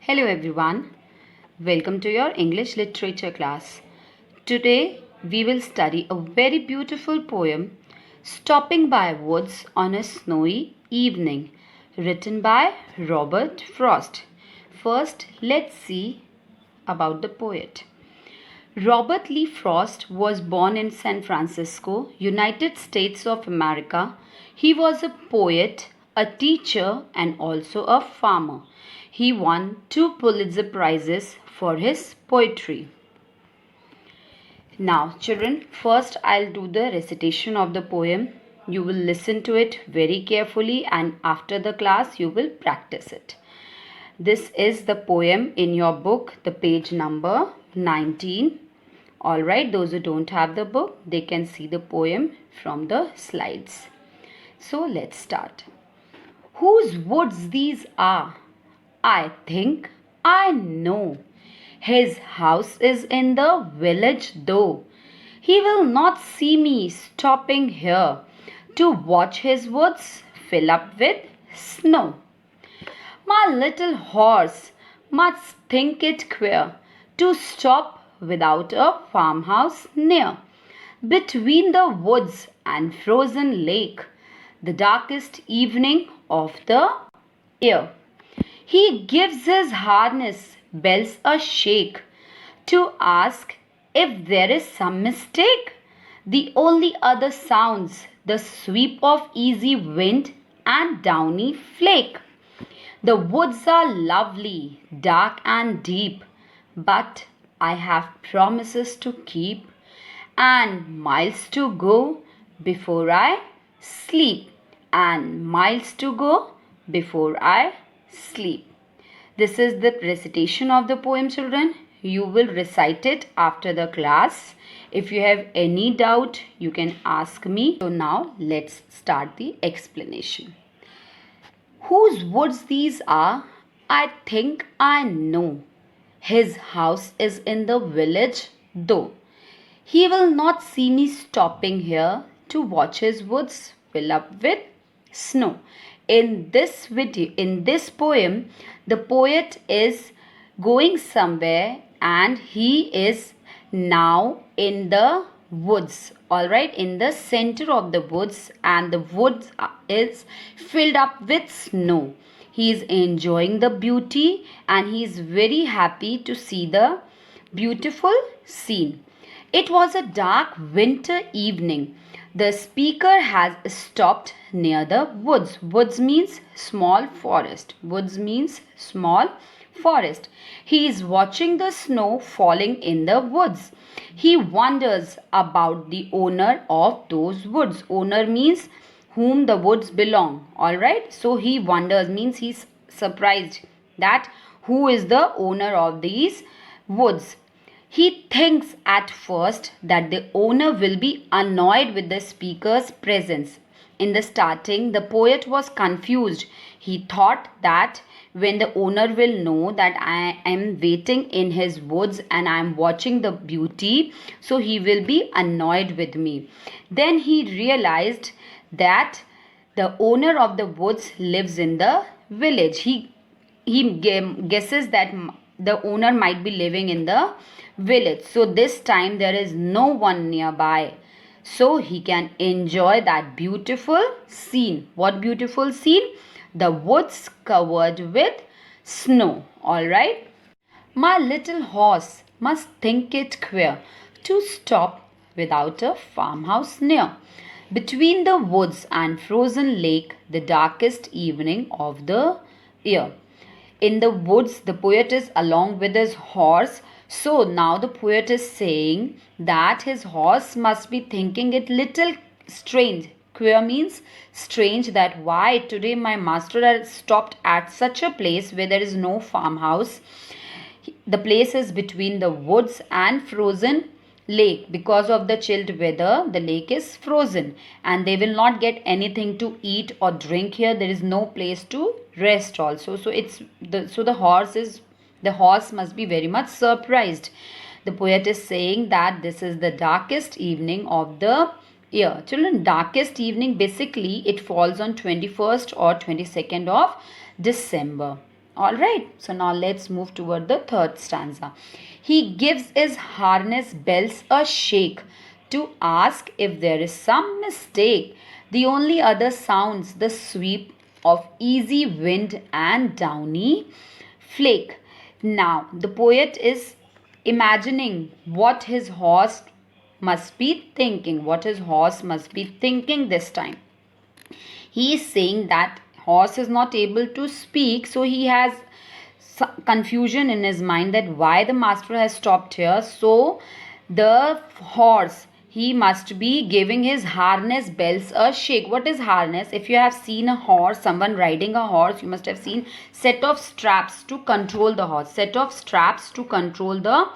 Hello everyone, welcome to your English literature class. Today we will study a very beautiful poem, Stopping by Woods on a Snowy Evening, written by Robert Frost. First, let's see about the poet. Robert Lee Frost was born in San Francisco, United States of America. He was a poet, a teacher, and also a farmer. He won 2 Pulitzer Prizes for his poetry. Now, children, first I'll do the recitation of the poem. You will listen to it very carefully, and after the class, you will practice it. This is the poem in your book, the page number 19. Alright, those who don't have the book, they can see the poem from the slides. So let's start. Whose woods these are? I think I know. His house is in the village though. He will not see me stopping here to watch his woods fill up with snow. My little horse must think it queer to stop without a farmhouse near. Between the woods and frozen lake, the darkest evening of the year. He gives his harness bells a shake to ask if there is some mistake. The only other sounds the sweep of easy wind and downy flake. The woods are lovely, dark and deep, but I have promises to keep and miles to go before I sleep. And miles to go before I sleep. This is the recitation of the poem, children. You will recite it after the class. If you have any doubt, you can ask me. So now let's start the explanation. Whose woods these are, I think I know. His house is in the village though. He will not see me stopping here to watch his woods fill up with snow. In this poem, the poet is going somewhere and he is now in the woods, alright, in the center of the woods, and the woods is filled up with snow. He is enjoying the beauty and he is very happy to see the beautiful scene. It was a dark winter evening. The speaker has stopped near the woods. Woods means small forest. Woods means small forest. He is watching the snow falling in the woods. He wonders about the owner of those woods. Owner means whom the woods belong. Alright. So he wonders means he's surprised that who is the owner of these woods. He thinks at first that the owner will be annoyed with the speaker's presence. In the starting, the poet was confused. He thought that when the owner will know that I am waiting in his woods and I am watching the beauty, so he will be annoyed with me. Then he realized that the owner of the woods lives in the village. He guesses that the owner might be living in the village. So this time there is no one nearby. So he can enjoy that beautiful scene. What beautiful scene? The woods covered with snow. Alright. My little horse must think it queer to stop without a farmhouse near. Between the woods and frozen lake, the darkest evening of the year. In the woods, the poet is along with his horse. So now the poet is saying that his horse must be thinking it little strange. Queer means strange, that why today my master has stopped at such a place where there is no farmhouse. The place is between the woods and frozen lake. Because of the chilled weather, the lake is frozen and they will not get anything to eat or drink here. There is no place to rest also. So the horse must be very much surprised. The poet is saying that this is the darkest evening of the year. Children, darkest evening, basically it falls on 21st or 22nd of December. Alright, so now let's move toward the third stanza. He gives his harness bells a shake to ask if there is some mistake. The only other sounds the sweep of easy wind and downy flake. Now, the poet is imagining what his horse must be thinking. What his horse must be thinking this time. He is saying that horse is not able to speak, so he has confusion in his mind that why the master has stopped here. So the horse, he must be giving his harness bells a shake. What is harness? If you have seen a horse, someone riding a horse, you must have seen set of straps to control the horse. Set of straps to control the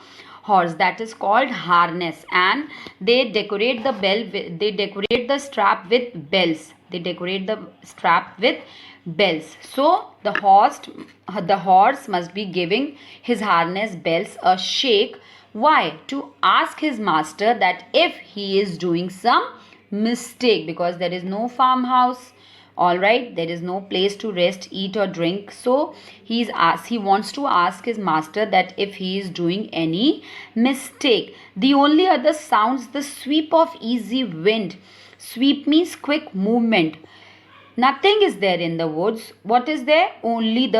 horse, that is called harness. And they decorate the bell, they decorate the strap with bells. They decorate the strap with bells. So the horse must be giving his harness bells a shake. Why? To ask his master that if he is doing some mistake, because there is no farmhouse. Alright, there is no place to rest, eat or drink. So he wants to ask his master that if he is doing any mistake. The only other sounds the sweep of easy wind. Sweep means quick movement. Nothing is there in the woods. What is there? Only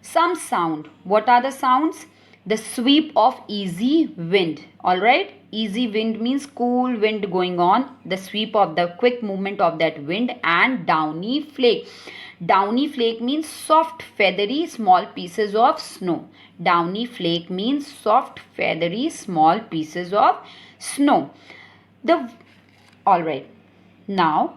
some sound. What are the sounds? The sweep of easy wind. Alright. Easy wind means cool wind going on. The sweep of the quick movement of that wind and downy flake. Downy flake means soft, feathery, small pieces of snow. Downy flake means soft, feathery, small pieces of snow. Alright. Now,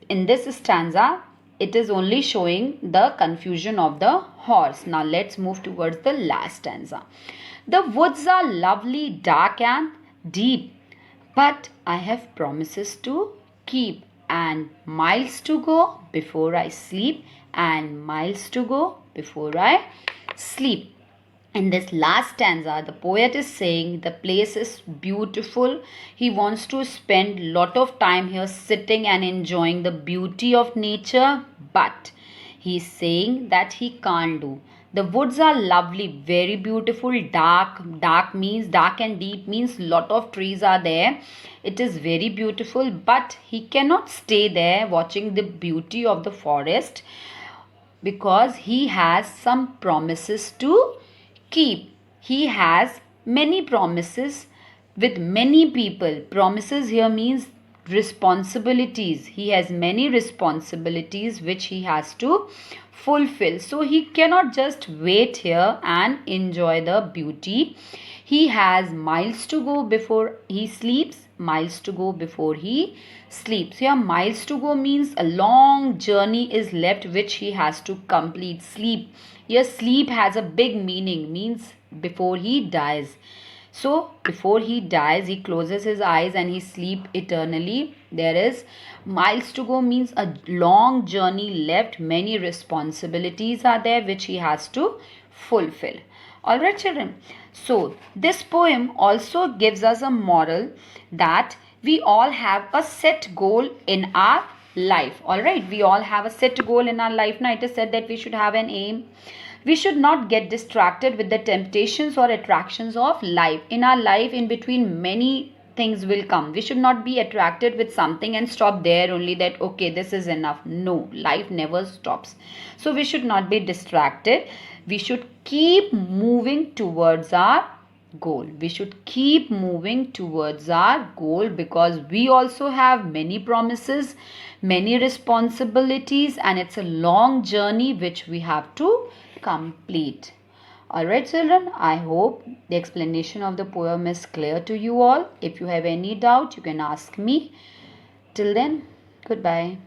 in this stanza, it is only showing the confusion of the horse. Now, let's move towards the last stanza. The woods are lovely, dark and deep, but I have promises to keep, and miles to go before I sleep, and miles to go before I sleep. In this last stanza, the poet is saying the place is beautiful. He wants to spend lot of time here sitting and enjoying the beauty of nature, but he is saying that he can't do. The woods are lovely, very beautiful, dark and deep means lot of trees are there. It is very beautiful, but he cannot stay there watching the beauty of the forest because he has some promises to keep. He has many promises with many people. Promises here means responsibilities. He has many responsibilities which he has to fulfill. So he cannot just wait here and enjoy the beauty. He has miles to go before he sleeps. Miles to go before he sleeps. Here miles to go means a long journey is left which he has to complete. Sleep. Here sleep has a big meaning, means before he dies. So before he dies, he closes his eyes and he sleep eternally. There is miles to go means a long journey left. Many responsibilities are there which he has to fulfill. Alright children. So this poem also gives us a moral that we all have a set goal in our life. Alright, we all have a set goal in our life. Now it is said that we should have an aim. We should not get distracted with the temptations or attractions of life. In our life, in between, many things will come. We should not be attracted with something and stop there only that, okay, this is enough. No, life never stops. So we should not be distracted. We should keep moving towards our goal. We should keep moving towards our goal because we also have many promises, many responsibilities, and it's a long journey which we have to complete. Alright children, I hope the explanation of the poem is clear to you all. If you have any doubt, you can ask me. Till then, goodbye.